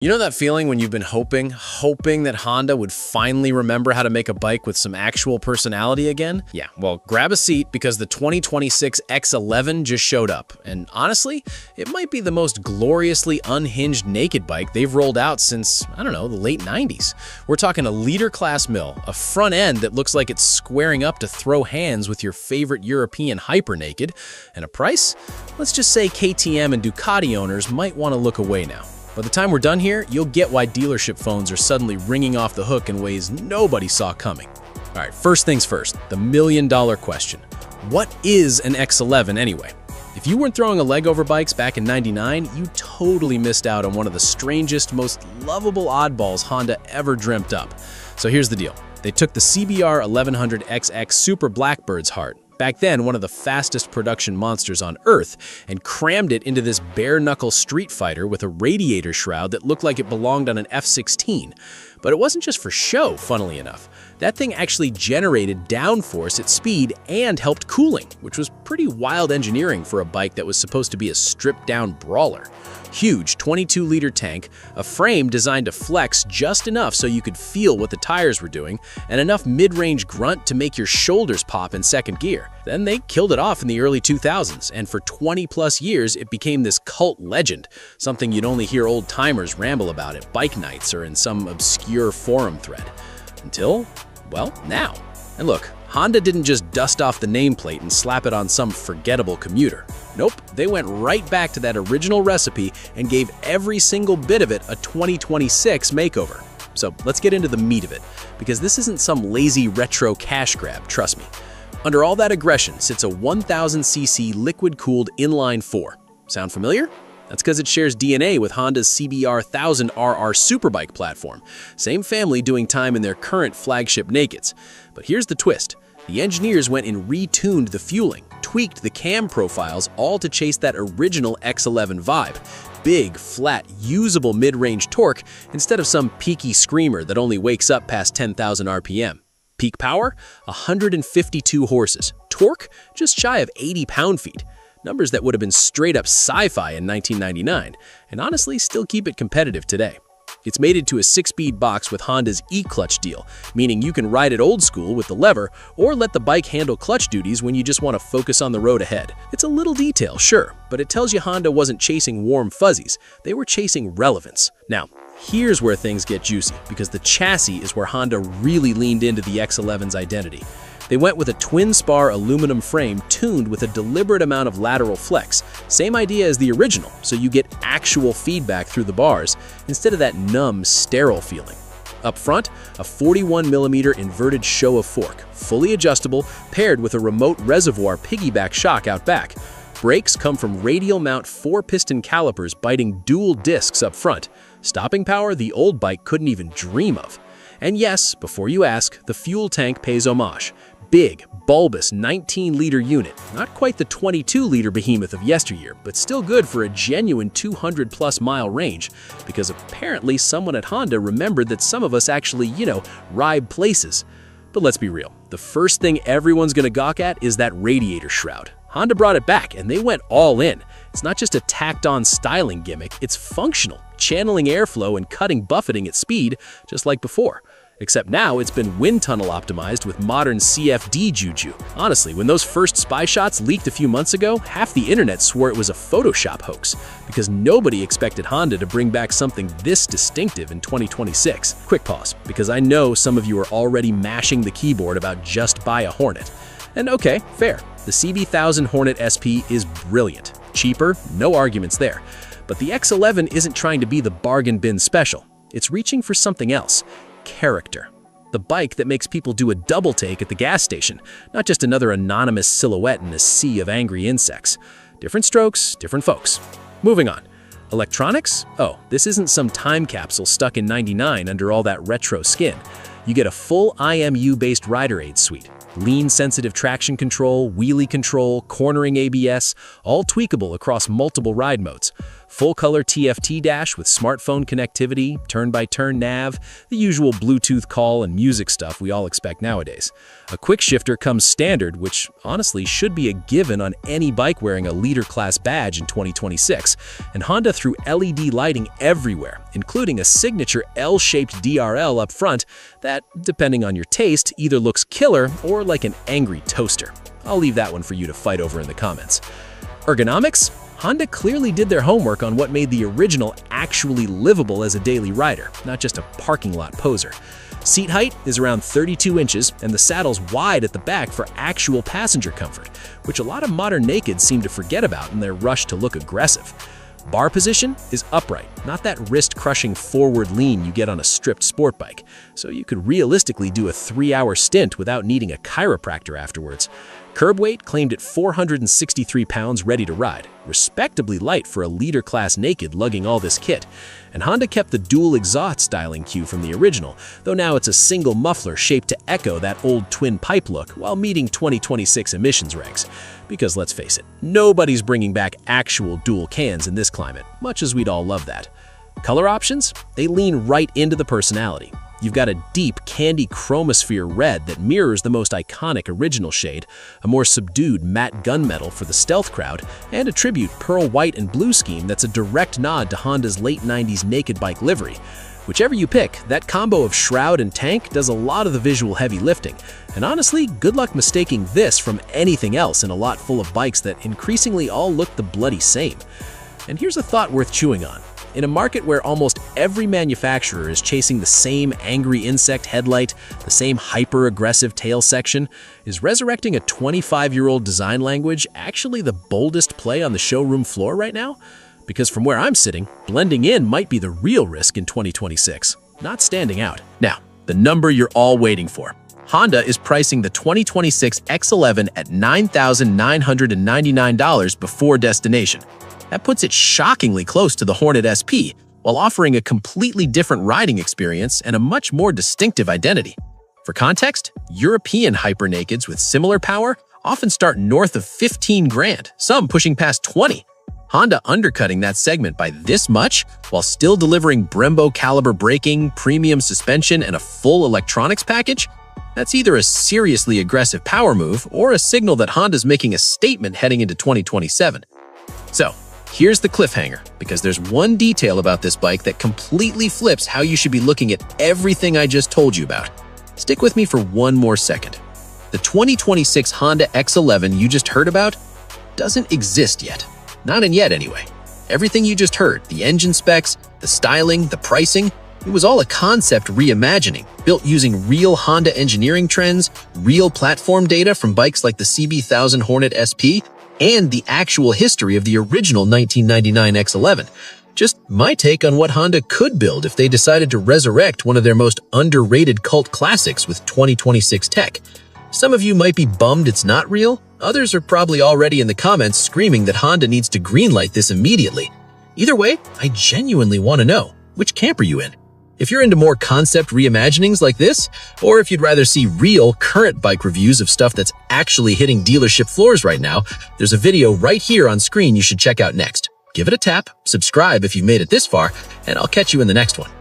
You know that feeling when you've been hoping that Honda would finally remember how to make a bike with some actual personality again? Yeah, well, grab a seat because the 2026 X11 just showed up. And honestly, it might be the most gloriously unhinged naked bike they've rolled out since, I don't know, the late 90s. We're talking a liter class mill, a front end that looks like it's squaring up to throw hands with your favorite European hyper naked, and a price? Let's just say KTM and Ducati owners might want to look away now. By the time we're done here, you'll get why dealership phones are suddenly ringing off the hook in ways nobody saw coming. All right, first things first, the million-dollar question. What is an X11 anyway? If you weren't throwing a leg over bikes back in '99, you totally missed out on one of the strangest, most lovable oddballs Honda ever dreamt up. So here's the deal. They took the CBR 1100XX Super Blackbird's heart, back then one of the fastest production monsters on Earth, and crammed it into this bare-knuckle street fighter with a radiator shroud that looked like it belonged on an F-16. But it wasn't just for show, funnily enough. That thing actually generated downforce at speed and helped cooling, which was pretty wild engineering for a bike that was supposed to be a stripped-down brawler. Huge 22-liter tank, a frame designed to flex just enough so you could feel what the tires were doing, and enough mid-range grunt to make your shoulders pop in second gear. Then they killed it off in the early 2000s, and for 20-plus years it became this cult legend, something you'd only hear old-timers ramble about at bike nights or in some obscure forum thread. Until, well, now. And look, Honda didn't just dust off the nameplate and slap it on some forgettable commuter. Nope, they went right back to that original recipe and gave every single bit of it a 2026 makeover. So let's get into the meat of it, because this isn't some lazy retro cash grab, trust me. Under all that aggression sits a 1000cc liquid-cooled inline-4. Sound familiar? That's because it shares DNA with Honda's CBR 1000RR Superbike platform, same family doing time in their current flagship nakeds. But here's the twist. The engineers went and retuned the fueling, tweaked the cam profiles, all to chase that original X11 vibe. Big, flat, usable mid-range torque instead of some peaky screamer that only wakes up past 10,000 RPM. Peak power? 152 horses. Torque? Just shy of 80 pound-feet. Numbers that would have been straight-up sci-fi in 1999, and honestly still keep it competitive today. It's mated to a 6-speed box with Honda's e-clutch deal, meaning you can ride it old school with the lever or let the bike handle clutch duties when you just want to focus on the road ahead. It's a little detail, sure, but it tells you Honda wasn't chasing warm fuzzies, they were chasing relevance. Now, here's where things get juicy, because the chassis is where Honda really leaned into the X11's identity. They went with a twin-spar aluminum frame tuned with a deliberate amount of lateral flex. Same idea as the original, so you get actual feedback through the bars, instead of that numb, sterile feeling. Up front, a 41mm inverted Showa fork, fully adjustable, paired with a remote reservoir piggyback shock out back. Brakes come from radial mount 4-piston calipers biting dual discs up front. Stopping power the old bike couldn't even dream of. And yes, before you ask, the fuel tank pays homage. Big, bulbous 19-liter unit, not quite the 22-liter behemoth of yesteryear, but still good for a genuine 200-plus mile range, because apparently someone at Honda remembered that some of us actually, ride places. But let's be real, the first thing everyone's gonna gawk at is that radiator shroud. Honda brought it back, and they went all in. It's not just a tacked-on styling gimmick, it's functional, channeling airflow and cutting buffeting at speed, just like before. Except now it's been wind tunnel optimized with modern CFD juju. Honestly, when those first spy shots leaked a few months ago, half the internet swore it was a Photoshop hoax, because nobody expected Honda to bring back something this distinctive in 2026. Quick pause, because I know some of you are already mashing the keyboard about just buy a Hornet. And okay, fair. The CB1000 Hornet SP is brilliant. Cheaper, no arguments there. But the X11 isn't trying to be the bargain bin special. It's reaching for something else. Character. The bike that makes people do a double take at the gas station, not just another anonymous silhouette in a sea of angry insects. Different strokes, different folks. Moving on. Electronics? Oh, this isn't some time capsule stuck in '99 under all that retro skin. You get a full IMU-based rider aid suite. Lean-sensitive traction control, wheelie control, cornering ABS, all tweakable across multiple ride modes. Full-color TFT dash with smartphone connectivity, turn-by-turn nav, the usual Bluetooth call and music stuff we all expect nowadays. A quick shifter comes standard, which honestly should be a given on any bike wearing a leader-class badge in 2026, and Honda threw LED lighting everywhere, including a signature L-shaped DRL up front that, depending on your taste, either looks killer or like an angry toaster. I'll leave that one for you to fight over in the comments. Ergonomics? Honda clearly did their homework on what made the original actually livable as a daily rider, not just a parking lot poser. Seat height is around 32 inches, and the saddle's wide at the back for actual passenger comfort, which a lot of modern nakeds seem to forget about in their rush to look aggressive. Bar position is upright, not that wrist-crushing forward lean you get on a stripped sport bike, so you could realistically do a 3-hour stint without needing a chiropractor afterwards. Curb weight claimed at 463 pounds ready to ride, respectably light for a leader-class naked lugging all this kit. And Honda kept the dual exhaust styling cue from the original, though now it's a single muffler shaped to echo that old twin pipe look while meeting 2026 emissions regs. Because let's face it, nobody's bringing back actual dual cans in this climate, much as we'd all love that. Color options? They lean right into the personality. You've got a deep candy chromosphere red that mirrors the most iconic original shade, a more subdued matte gunmetal for the stealth crowd, and a tribute pearl white and blue scheme that's a direct nod to Honda's late 90s naked bike livery. Whichever you pick, that combo of shroud and tank does a lot of the visual heavy lifting, and honestly, good luck mistaking this from anything else in a lot full of bikes that increasingly all look the bloody same. And here's a thought worth chewing on. In a market where almost every manufacturer is chasing the same angry insect headlight, the same hyper-aggressive tail section, is resurrecting a 25-year-old design language actually the boldest play on the showroom floor right now? Because from where I'm sitting, blending in might be the real risk in 2026, not standing out. Now, the number you're all waiting for. Honda is pricing the 2026 X11 at $9,999 before destination. That puts it shockingly close to the Hornet SP, while offering a completely different riding experience and a much more distinctive identity. For context, European hyper-nakeds with similar power often start north of 15 grand, some pushing past 20. Honda undercutting that segment by this much, while still delivering Brembo caliber braking, premium suspension, and a full electronics package? That's either a seriously aggressive power move or a signal that Honda's making a statement heading into 2027. So, here's the cliffhanger, because there's one detail about this bike that completely flips how you should be looking at everything I just told you about. Stick with me for one more second. The 2026 Honda X11 you just heard about doesn't exist yet. Not in yet, anyway. Everything you just heard, the engine specs, the styling, the pricing, it was all a concept reimagining, built using real Honda engineering trends, real platform data from bikes like the CB1000 Hornet SP, and the actual history of the original 1999 X11. Just my take on what Honda could build if they decided to resurrect one of their most underrated cult classics with 2026 tech. Some of you might be bummed it's not real. Others are probably already in the comments screaming that Honda needs to greenlight this immediately. Either way, I genuinely want to know, which camp are you in? If you're into more concept reimaginings like this, or if you'd rather see real, current bike reviews of stuff that's actually hitting dealership floors right now, there's a video right here on screen you should check out next. Give it a tap, subscribe if you've made it this far, and I'll catch you in the next one.